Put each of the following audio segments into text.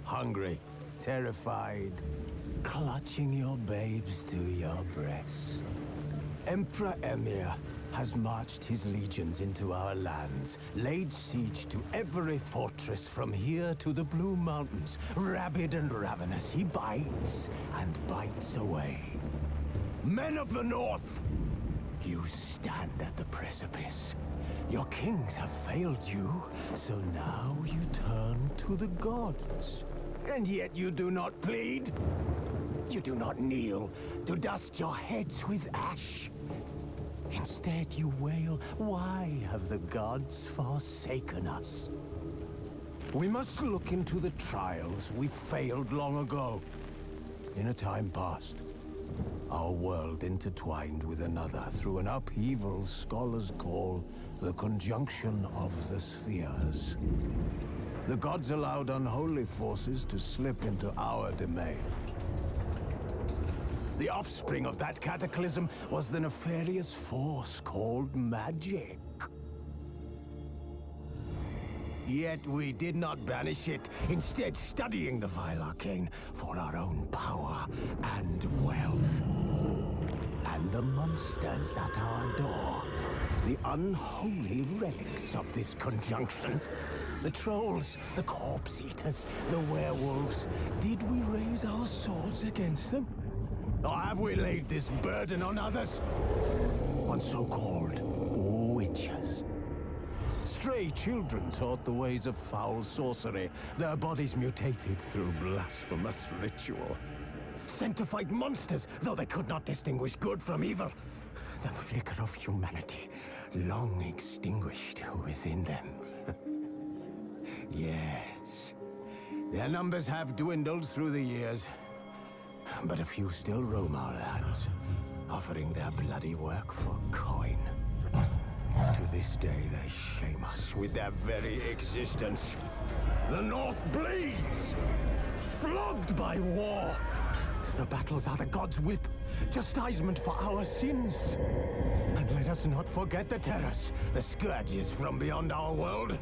hungry, terrified, clutching your babes to your breast. Emperor Emir has marched his legions into our lands, laid siege to every fortress from here to the Blue Mountains. Rabid and ravenous, he bites and bites away. Men of the North, you stand at the precipice. Your kings have failed you, so now you turn to the gods. And yet you do not plead. You do not kneel to dust your heads with ash. Instead, you wail, why have the gods forsaken us? We must look into the trials we failed long ago. In a time past, our world intertwined with another through an upheaval scholars call the conjunction of the spheres. The gods allowed unholy forces to slip into our domain. The offspring of that cataclysm was the nefarious force called magic. Yet we did not banish it, instead studying the vile arcane for our own power and wealth. And the monsters at our door, the unholy relics of this conjunction. The trolls, the corpse-eaters, the werewolves. Did we raise our swords against them? Or have we laid this burden on others? On so-called witches. Stray children taught the ways of foul sorcery, their bodies mutated through blasphemous ritual. Sent to fight monsters, though they could not distinguish good from evil. The flicker of humanity, long extinguished within them. Yes, their numbers have dwindled through the years. But a few still roam our lands, offering their bloody work for coin. To this day, they shame us with their very existence. The North bleeds, flogged by war. The battles are the gods' whip, chastisement for our sins. And let us not forget the terrors, the scourges from beyond our world.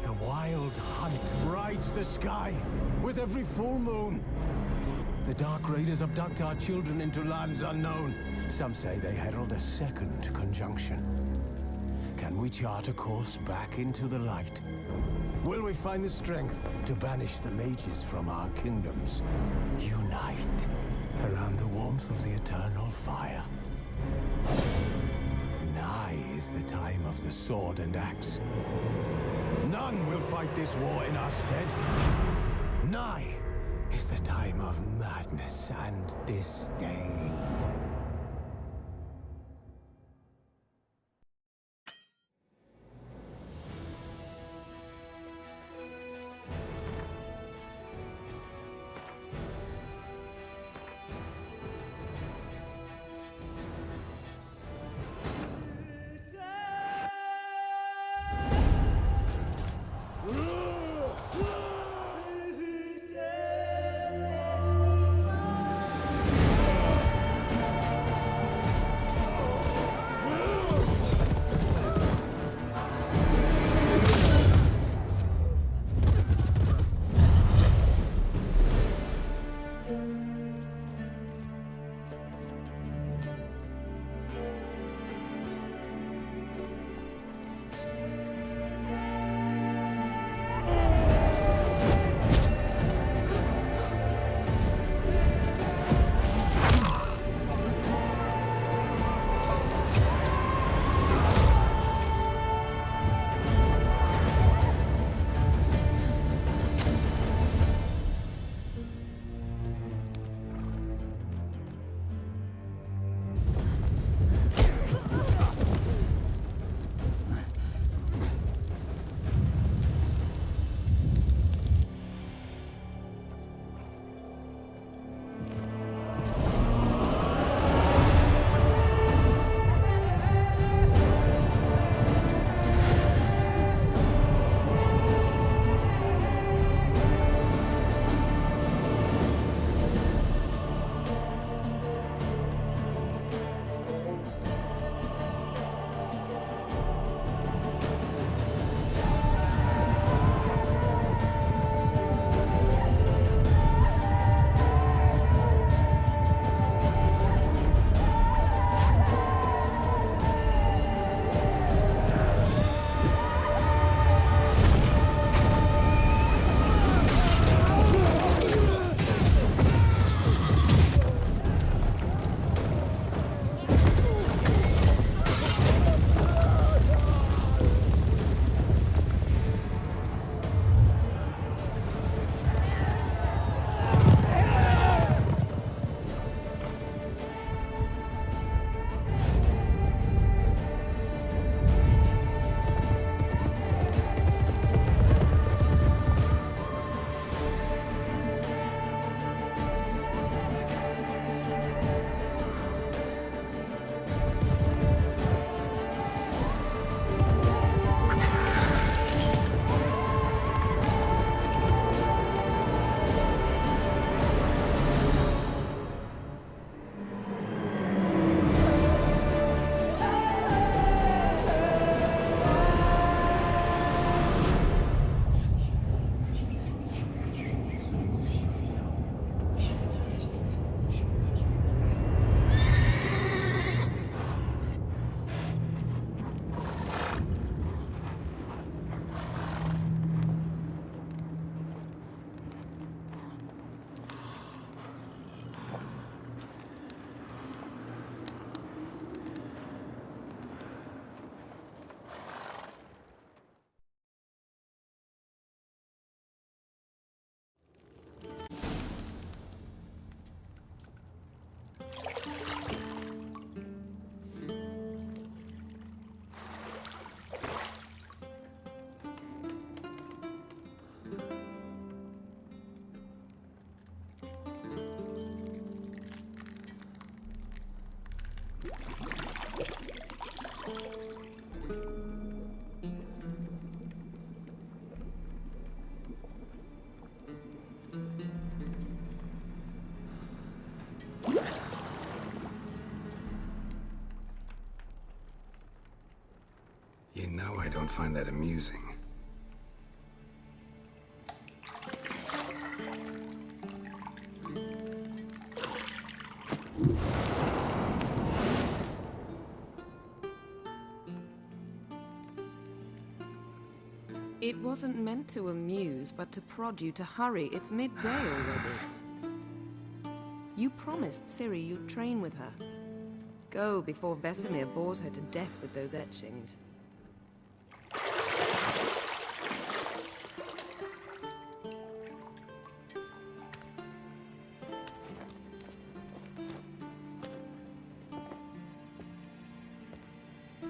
The wild hunt rides the sky with every full moon. The Dark Raiders abduct our children into lands unknown. Some say they herald a second conjunction. Can we chart a course back into the light? Will we find the strength to banish the mages from our kingdoms? Unite around the warmth of the eternal fire. Nigh is the time of the sword and axe. None will fight this war in our stead. Nigh is the time of madness and disdain. find that amusing. It wasn't meant to amuse, but to prod you to hurry. It's midday already. You promised Ciri you'd train with her. Go before Vesemir bores her to death with those etchings.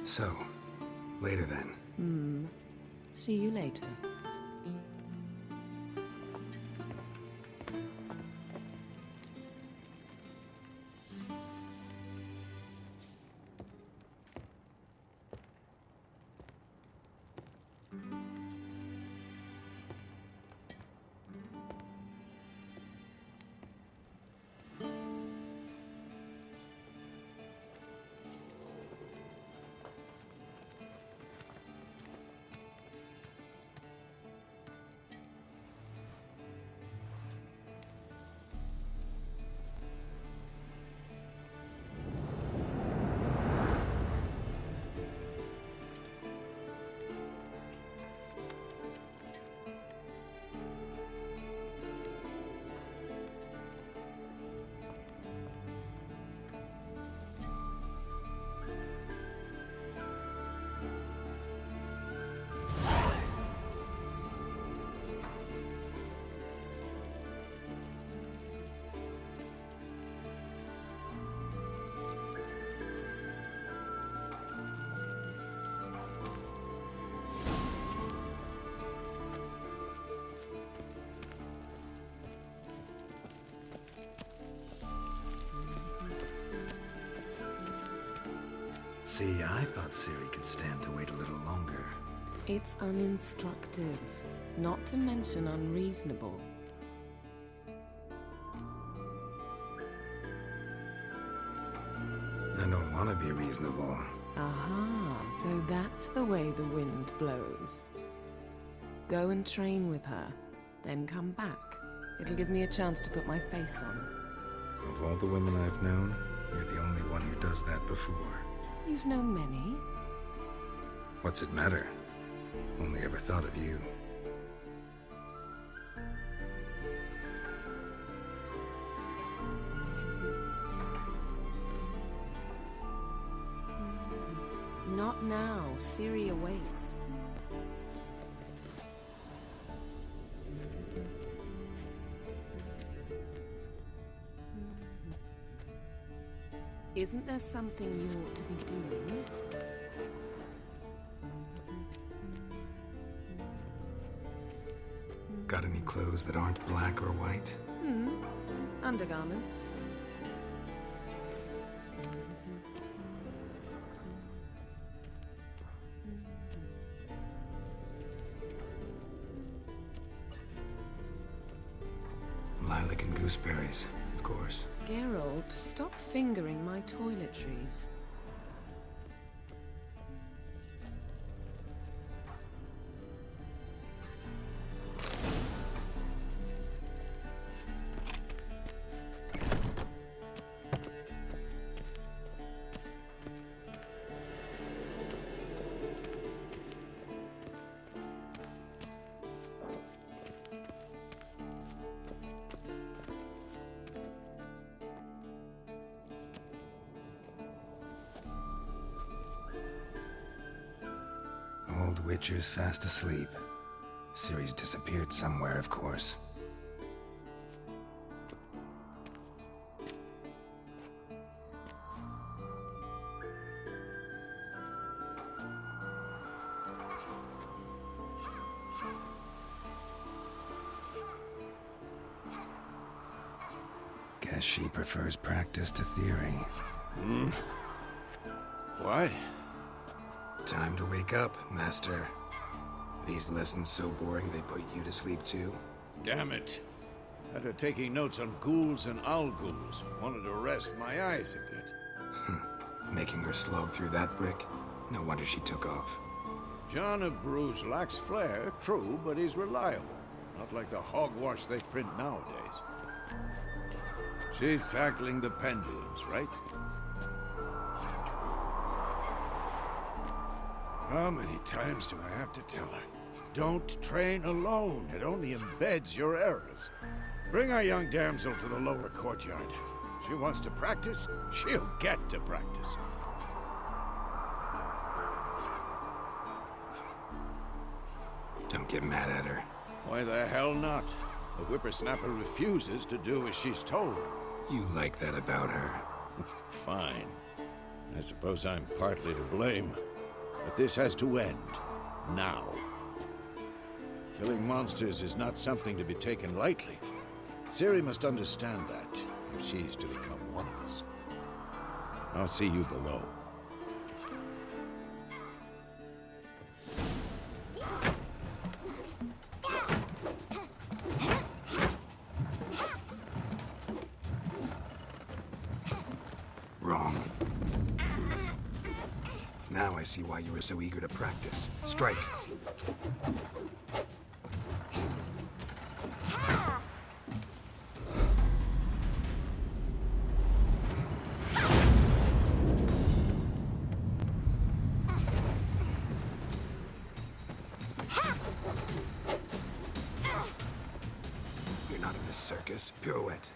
So, later then. See you later. See, I thought Ciri could stand to wait a little longer. It's uninstructive, not to mention unreasonable. I don't want to be reasonable. Aha, so that's the way the wind blows. Go and train with her, then come back. It'll give me a chance to put my face on. Of all the women I've known, you're the only one who does that before. You've known many. What's it matter? Only ever thought of you. Not now. Ciri awaits. Isn't there something you ought to be doing? Got any clothes that aren't black or white? Undergarments. Lilac and gooseberries, of course. Geralt, stop fingering my toiletries. Old Witcher's fast asleep. Ciri's disappeared somewhere, of course. Guess she prefers practice to theory. What? Time to wake up, Master. These lessons so boring they put you to sleep too? Damn it. After taking notes on ghouls and owl ghouls, wanted to rest my eyes a bit. Making her slog through that brick? No wonder she took off. John of Bruges lacks flair, true, but he's reliable. Not like the hogwash they print nowadays. She's tackling the pendulums, right? How many times do I have to tell her? Don't train alone. It only embeds your errors. Bring our young damsel to the lower courtyard. She wants to practice, she'll get to practice. Don't get mad at her. Why the hell not? The whippersnapper refuses to do as she's told. You like that about her. Fine. I suppose I'm partly to blame. But this has to end. Now. Killing monsters is not something to be taken lightly. Ciri must understand that, if she's to become one of us. I'll see you below. Wrong. Now I see why you were so eager to practice. Strike. You're not in this circus. Pirouette.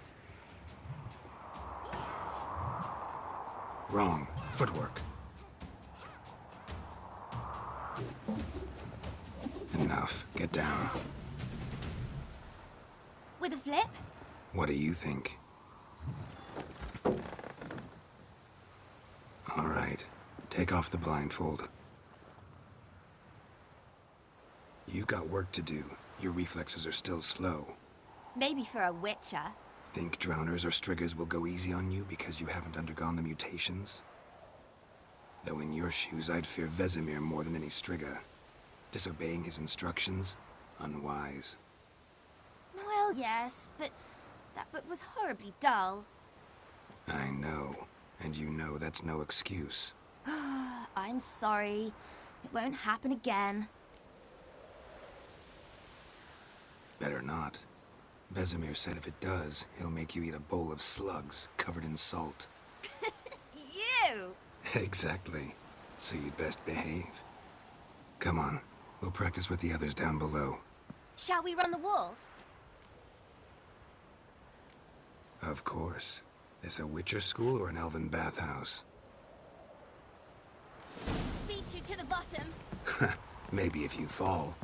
Wrong. Footwork. Enough. Get down. With a flip? What do you think? All right. Take off the blindfold. You've got work to do. Your reflexes are still slow. Maybe for a witcher. Think drowners or striggers will go easy on you because you haven't undergone the mutations? Though in your shoes, I'd fear Vesemir more than any strigger. Disobeying his instructions? Unwise. Well, yes, but that book was horribly dull. I know. And you know that's no excuse. I'm sorry. It won't happen again. Better not. Vesemir said if it does, he'll make you eat a bowl of slugs covered in salt. You! Exactly. So you'd best behave. Come on. We'll practice with the others down below. Shall we run the walls? Of course. This a Witcher school or an elven bathhouse? Beat you to the bottom. Maybe if you fall.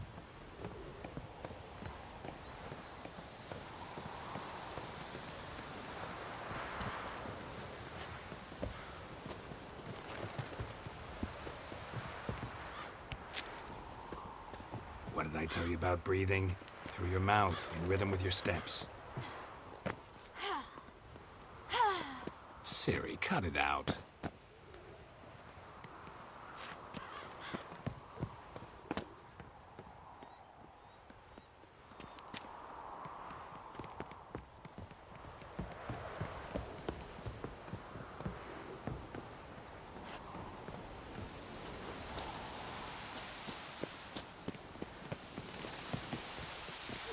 What did I tell you about breathing? Through your mouth, in rhythm with your steps. Ciri, cut it out.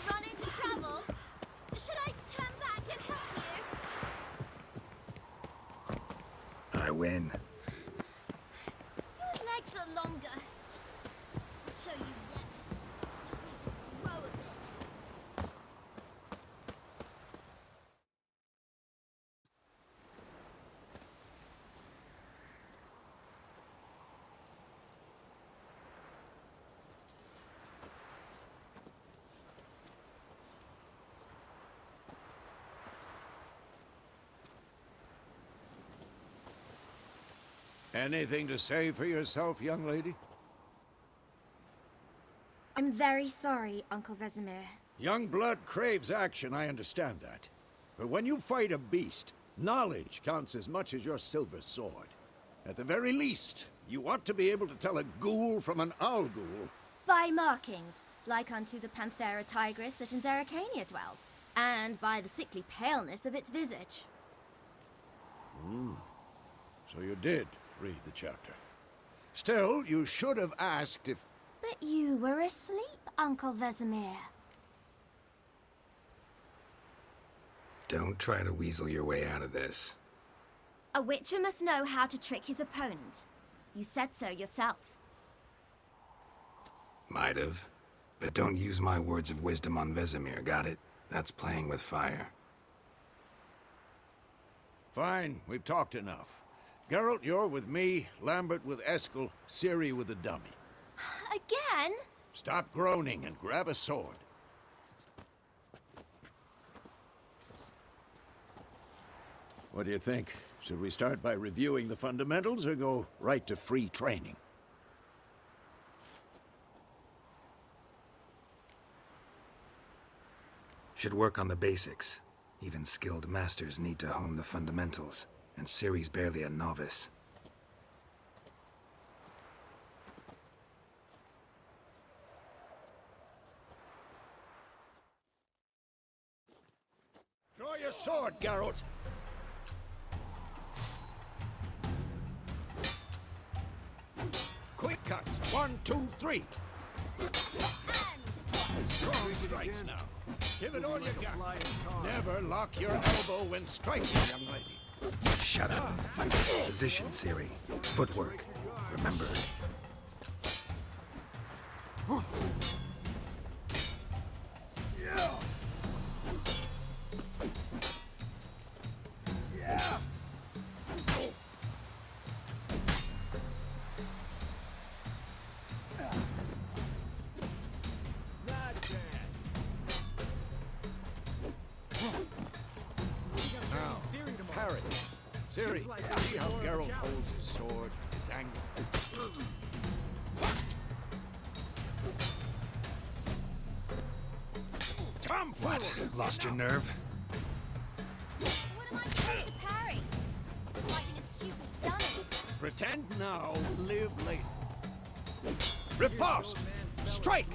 Run into trouble? Should I turn back and help you? I win. Your legs are longer. I'll show you yet. Just need to grow a bit. Anything to say for yourself, young lady? I'm very sorry, Uncle Vesemir. Young blood craves action, I understand that. But when you fight a beast, knowledge counts as much as your silver sword. At the very least, you ought to be able to tell a ghoul from an owl ghoul. By markings, like unto the Panthera tigris that in Zerrikania dwells, and by the sickly paleness of its visage. So you did read the chapter. Still, you should have asked if... But you were asleep, Uncle Vesemir. Don't try to weasel your way out of this. A witcher must know how to trick his opponent. You said so yourself. Might have. But don't use my words of wisdom on Vesemir, got it? That's playing with fire. Fine, we've talked enough. Geralt, you're with me, Lambert with Eskel, Ciri with the dummy. Again? Stop groaning and grab a sword. What do you think? Should we start by reviewing the fundamentals or go right to free training? Should work on the basics. Even skilled masters need to hone the fundamentals, and Ciri's barely a novice. Draw your sword, Geralt! Quick cuts! 1, 2, 3! Strong strikes now. Give it all you got. Never lock your elbow when striking, young lady. Shut up and fight. Position, Ciri. Footwork. Remember. Parry. Ciri, see how Geralt holds his sword, its angle. Come, What? Lost your nerve? What am I supposed to parry? Fighting a stupid dummy. Pretend now, live later. Riposte! Strike!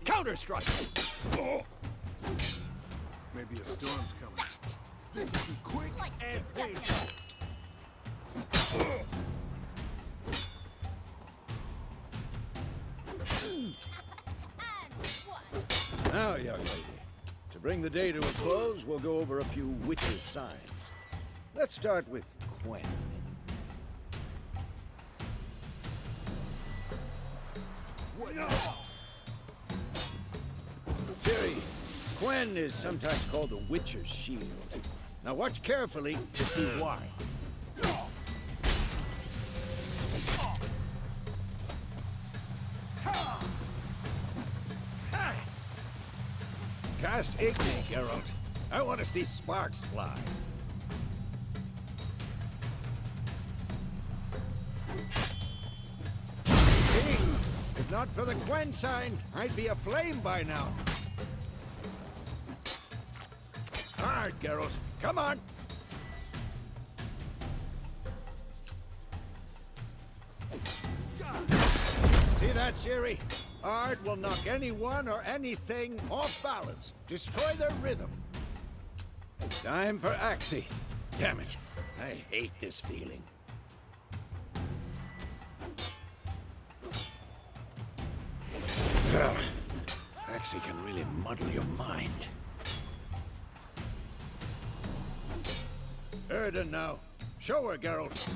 Counter-strike! Maybe a storm's coming. That! This will be quick Like and the painful. And one. Now, young lady, to bring the day to a close, we'll go over a few witches' signs. Let's start with Quen. What now? Ciri, Quen is sometimes called the Witcher's Shield. Now watch carefully to see why. Cast Igni, Geralt. I want to see sparks fly. King, if not for the Quen sign, I'd be aflame by now. Hard, Geralt. Come on! See that, Ciri? Ard will knock anyone or anything off balance. Destroy their rhythm. Time for Axie. Damn it. I hate this feeling. Ugh. Axie can really muddle your mind. Erden now. Show her, Geralt.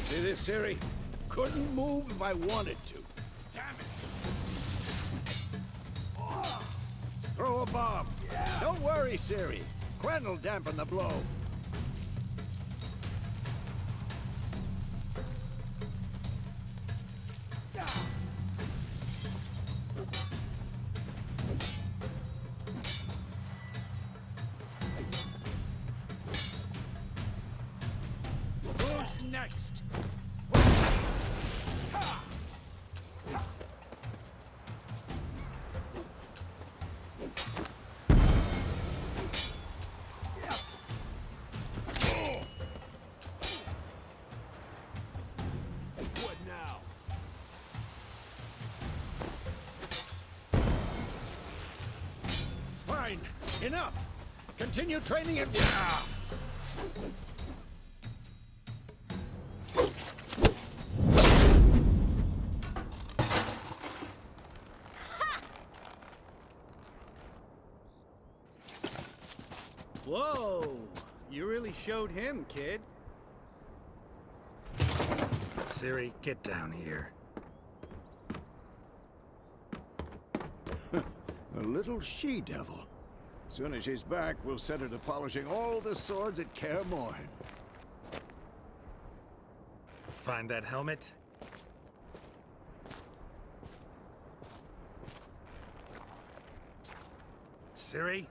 See this, Ciri? Couldn't move if I wanted to. Damn it! Throw a bomb. Don't worry, Ciri. Quen will dampen the blow. Who's next? What now? Fine. Enough. Continue training it. Whoa! You really showed him, kid. Ciri, get down here. A little she-devil. Soon as she's back, we'll set her to polishing all the swords at Kaer Morhen. Find that helmet? Ciri?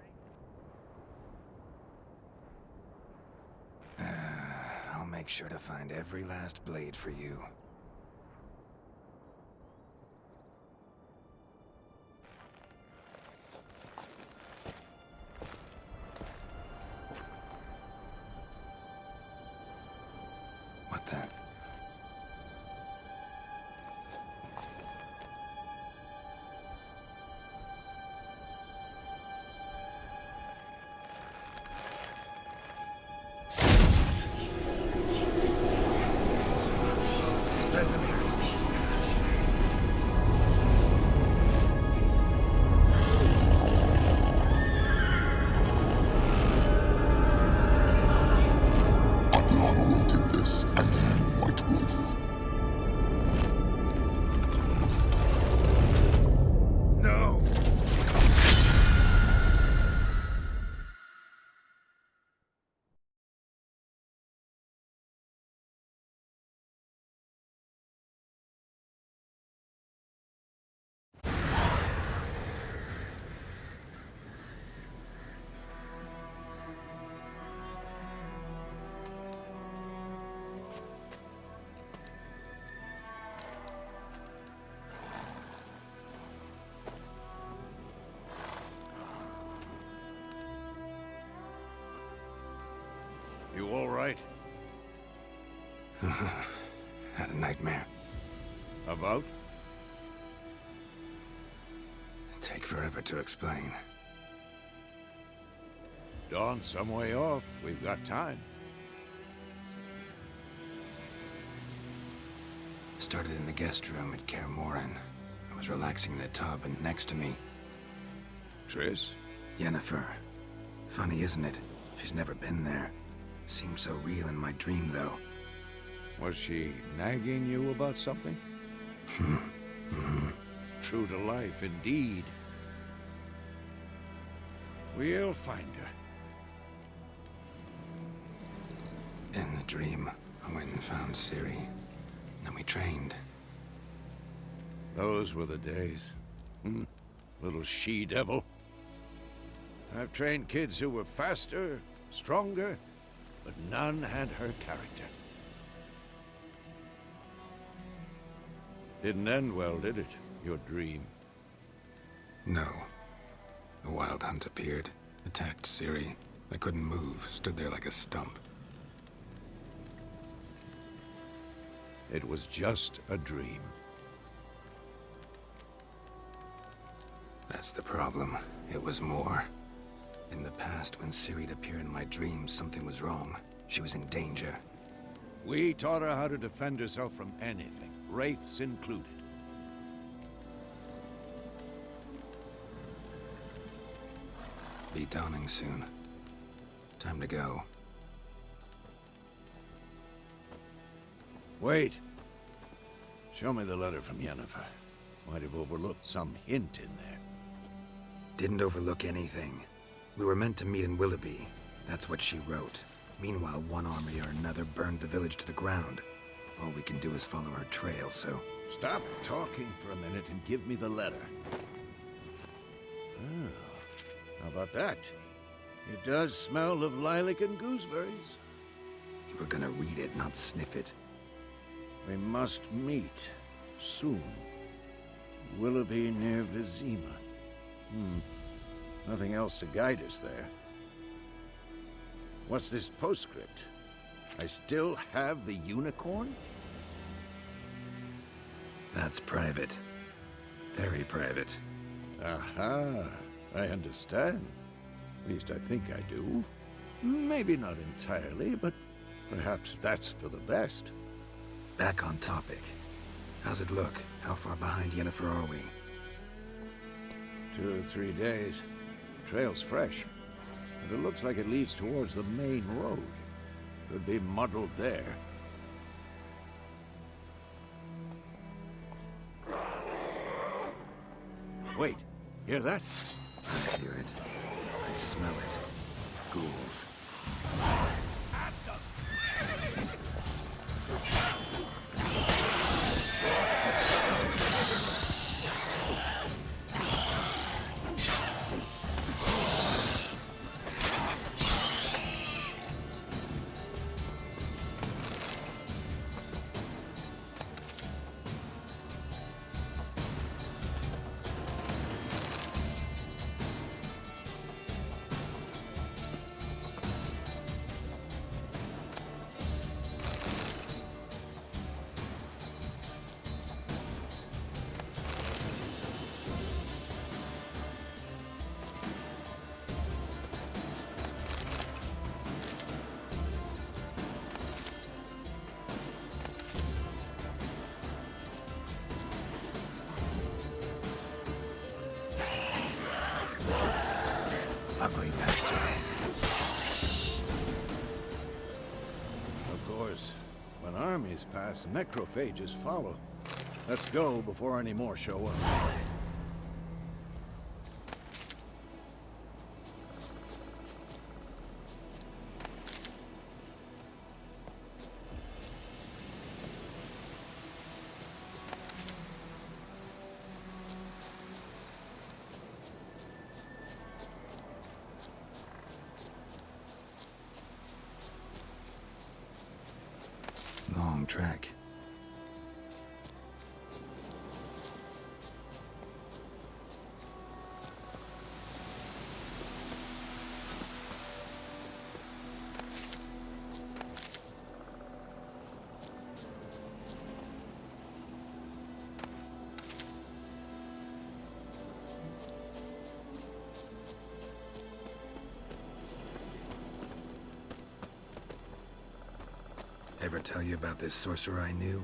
I'll make sure to find every last blade for you. What the? Vesemir. I've long awaited this, and you, White Wolf. No! You all right? Had a nightmare. About? Take forever to explain. Dawn's some way off. We've got time. Started in the guest room at Kaer Morhen. I was relaxing in the tub, and next to me, Triss? Yennefer. Funny, isn't it? She's never been there. Seemed so real in my dream, though. Was she nagging you about something? True to life, indeed. We'll find her. In the dream, I went and found Ciri. Then we trained. Those were the days. Little she-devil. I've trained kids who were faster, stronger, but none had her character. Didn't end well, did it? Your dream? No. A wild hunt appeared, attacked Ciri. I couldn't move, stood there like a stump. It was just a dream. That's the problem. It was more. In the past, when Ciri'd appear in my dreams, something was wrong. She was in danger. We taught her how to defend herself from anything, wraiths included. Be dawning soon. Time to go. Wait. Show me the letter from Yennefer. Might have overlooked some hint in there. Didn't overlook anything. We were meant to meet in Willoughby. That's what she wrote. Meanwhile, one army or another burned the village to the ground. All we can do is follow her trail, so... Stop talking for a minute and give me the letter. Oh, how about that? It does smell of lilac and gooseberries. You were gonna read it, not sniff it. We must meet soon. Willoughby near Vizima. Nothing else to guide us there. What's this postscript? I still have the unicorn? That's private. Very private. Aha, I understand. At least I think I do. Maybe not entirely, but perhaps that's for the best. Back on topic. How's it look? How far behind Yennefer are we? 2 or 3 days. Trail's fresh. And it looks like it leads towards the main road. Could be muddled there. Wait, hear that? I hear it. I smell it. Ghouls. Ugly bastard. Of course, when armies pass, necrophages follow. Let's go before any more show up. Long trek. Ever tell you about this sorcerer I knew?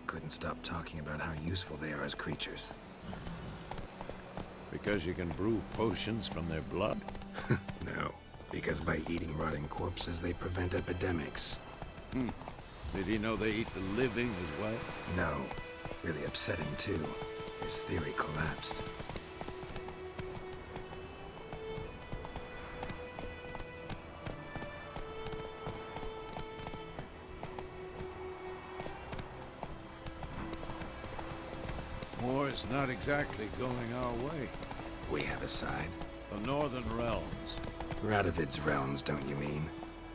Couldn't stop talking about how useful they are as creatures. Because you can brew potions from their blood? No, because by eating rotting corpses, they prevent epidemics. Did he know they eat the living as well? No, really upset him too. His theory collapsed. War's not exactly going our way. We have a side. The Northern Realms. Radovid's realms, don't you mean?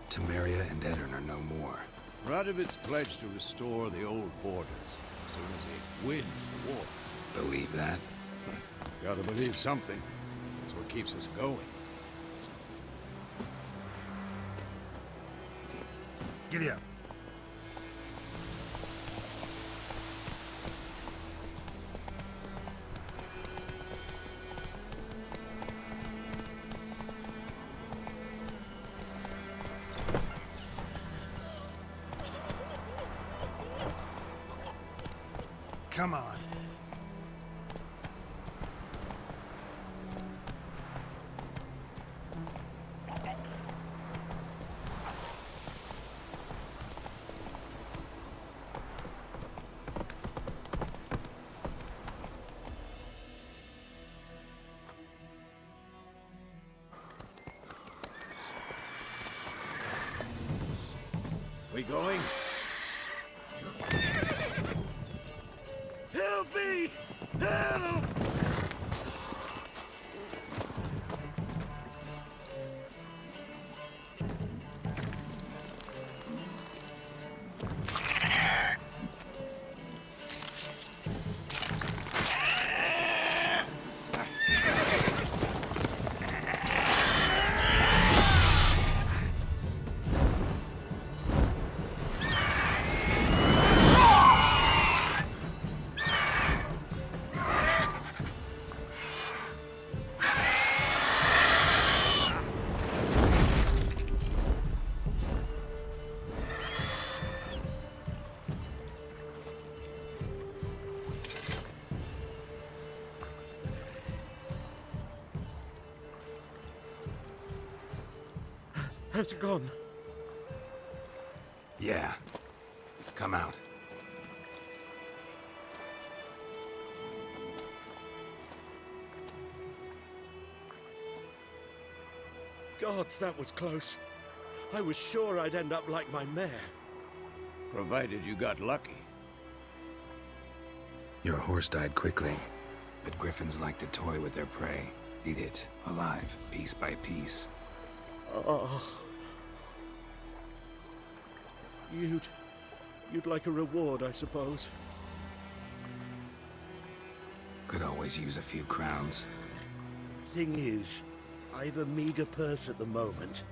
Temeria and Edirn are no more. Radovid's pledged to restore the old borders as soon as he wins the war. Believe that? Gotta believe something. That's what keeps us going. Giddy up. Come on. We going? Help me! Help! How's it gone? Yeah. Come out. Gods, that was close. I was sure I'd end up like my mare. Provided you got lucky. Your horse died quickly, but griffins like to toy with their prey. Eat it, alive, piece by piece. Oh. You'd like a reward, I suppose. Could always use a few crowns. Thing is, I've a meager purse at the moment.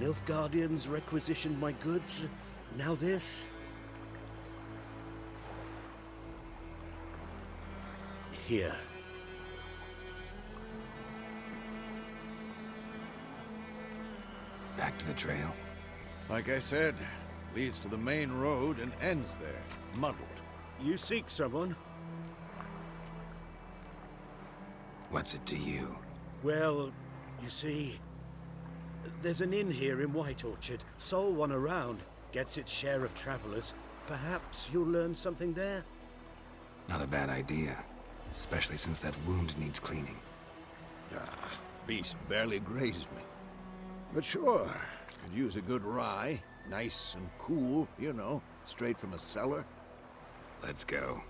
Nilfgaardians requisitioned my goods. Now this. Here. Back to the trail. Like I said, leads to the main road and ends there, muddled. You seek someone? What's it to you? Well, you see, there's an inn here in White Orchard. Sole one around. Gets its share of travelers. Perhaps you'll learn something there? Not a bad idea. Especially since that wound needs cleaning. Ah, beast barely grazed me. But sure, could use a good rye. Nice and cool, you know, straight from a cellar. Let's go.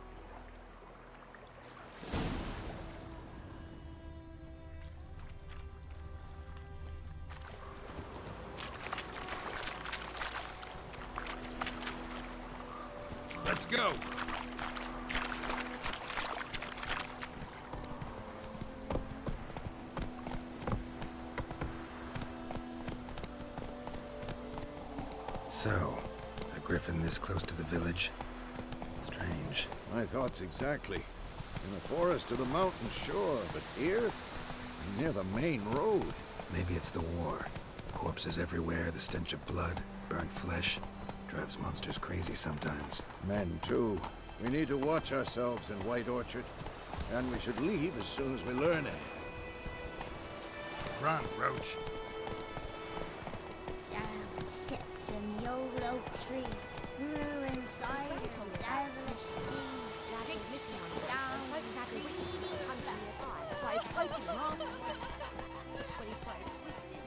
Let's go! So, a griffin this close to the village? Strange. My thoughts exactly. In the forest or the mountain, sure, but here? Near the main road. Maybe it's the war. Corpses everywhere, the stench of blood, burnt flesh. Drives monsters crazy sometimes. Men, too. We need to watch ourselves in White Orchard. And we should leave as soon as we learn anything. Run, Roach. Down sits in the old oak tree, grew inside a devilish bee. Drifting down the greedy stuff. Started poking last week when he started twisting.